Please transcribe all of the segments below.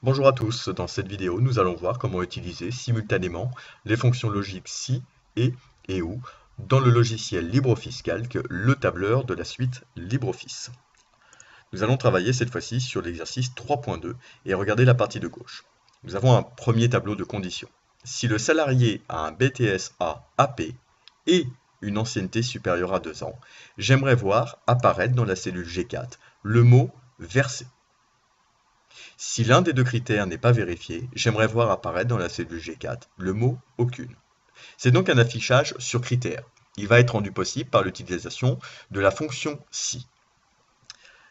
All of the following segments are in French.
Bonjour à tous, dans cette vidéo nous allons voir comment utiliser simultanément les fonctions logiques si et ou dans le logiciel LibreOffice Calc, le tableur de la suite LibreOffice. Nous allons travailler cette fois-ci sur l'exercice 3.2 et regarder la partie de gauche. Nous avons un premier tableau de conditions. Si le salarié a un BTSA AP et une ancienneté supérieure à 2 ans, j'aimerais voir apparaître dans la cellule G4 le mot versé. Si l'un des deux critères n'est pas vérifié, j'aimerais voir apparaître dans la cellule G4 le mot aucune. C'est donc un affichage sur critères. Il va être rendu possible par l'utilisation de la fonction si.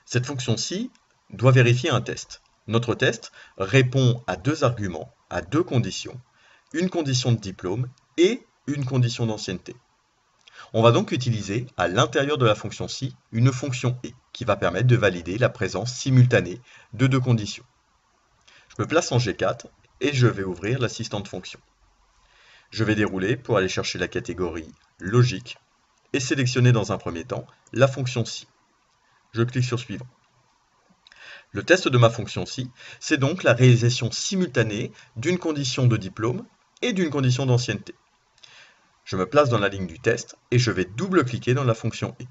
Cette fonction si doit vérifier un test. Notre test répond à deux arguments, à deux conditions, une condition de diplôme et une condition d'ancienneté. On va donc utiliser à l'intérieur de la fonction si une fonction et qui va permettre de valider la présence simultanée de deux conditions. Je me place en G4 et je vais ouvrir l'assistante fonction. Je vais dérouler pour aller chercher la catégorie logique et sélectionner dans un premier temps la fonction si. Je clique sur suivant. Le test de ma fonction si, c'est donc la réalisation simultanée d'une condition de diplôme et d'une condition d'ancienneté. Je me place dans la ligne du test et je vais double-cliquer dans la fonction et.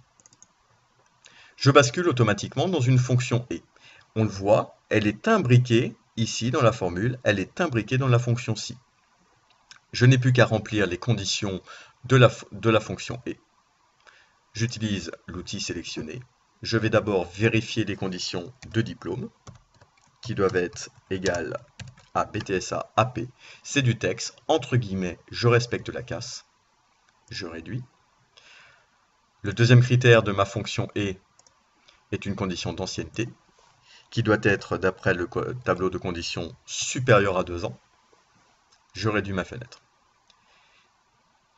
Je bascule automatiquement dans une fonction et. On le voit, elle est imbriquée ici dans la formule, elle est imbriquée dans la fonction si. Je n'ai plus qu'à remplir les conditions de la fonction et. J'utilise l'outil sélectionné. Je vais d'abord vérifier les conditions de diplôme qui doivent être égales à BTSA AP. C'est du texte, entre guillemets, je respecte la casse. Je réduis. Le deuxième critère de ma fonction et est une condition d'ancienneté qui doit être, d'après le tableau de conditions, supérieur à 2 ans. Je réduis ma fenêtre.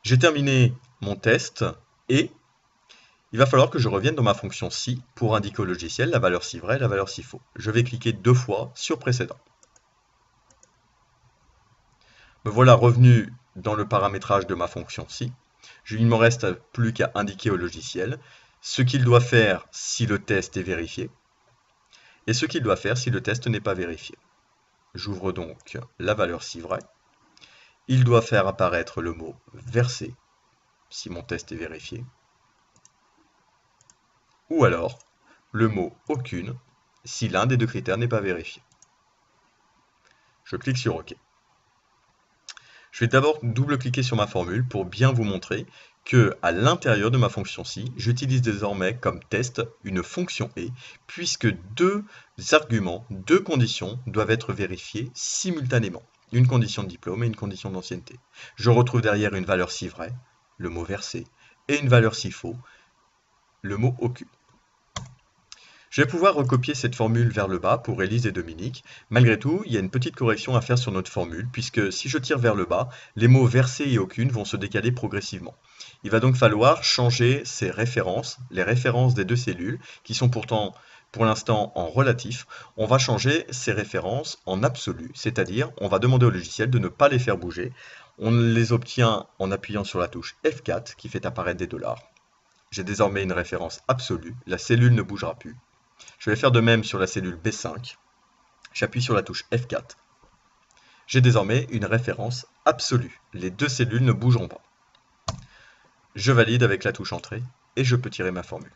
J'ai terminé mon test et il va falloir que je revienne dans ma fonction si pour indiquer au logiciel la valeur si vrai et la valeur si faux. Je vais cliquer 2 fois sur précédent. Me voilà revenu dans le paramétrage de ma fonction si. Il ne me reste plus qu'à indiquer au logiciel ce qu'il doit faire si le test est vérifié et ce qu'il doit faire si le test n'est pas vérifié. J'ouvre donc la valeur si vrai. Il doit faire apparaître le mot versé si mon test est vérifié. Ou alors le mot aucune si l'un des deux critères n'est pas vérifié. Je clique sur OK. Je vais d'abord double-cliquer sur ma formule pour bien vous montrer que à l'intérieur de ma fonction si, j'utilise désormais comme test une fonction et, puisque deux arguments, deux conditions doivent être vérifiées simultanément. Une condition de diplôme et une condition d'ancienneté. Je retrouve derrière une valeur si vrai, le mot versé, et une valeur si faux, le mot aucune. Je vais pouvoir recopier cette formule vers le bas pour Élise et Dominique. Malgré tout, il y a une petite correction à faire sur notre formule, puisque si je tire vers le bas, les mots versé et aucune vont se décaler progressivement. Il va donc falloir changer ces références, les références des deux cellules, qui sont pourtant pour l'instant en relatif. On va changer ces références en absolu, c'est-à-dire on va demander au logiciel de ne pas les faire bouger. On les obtient en appuyant sur la touche F4 qui fait apparaître des $. J'ai désormais une référence absolue, la cellule ne bougera plus. Je vais faire de même sur la cellule B5. J'appuie sur la touche F4. J'ai désormais une référence absolue. Les deux cellules ne bougeront pas. Je valide avec la touche Entrée et je peux tirer ma formule.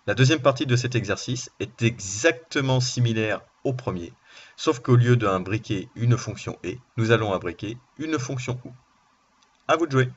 La deuxième partie de cet exercice est exactement similaire au premier, sauf qu'au lieu d'imbriquer une fonction et, nous allons imbriquer une fonction ou. À vous de jouer!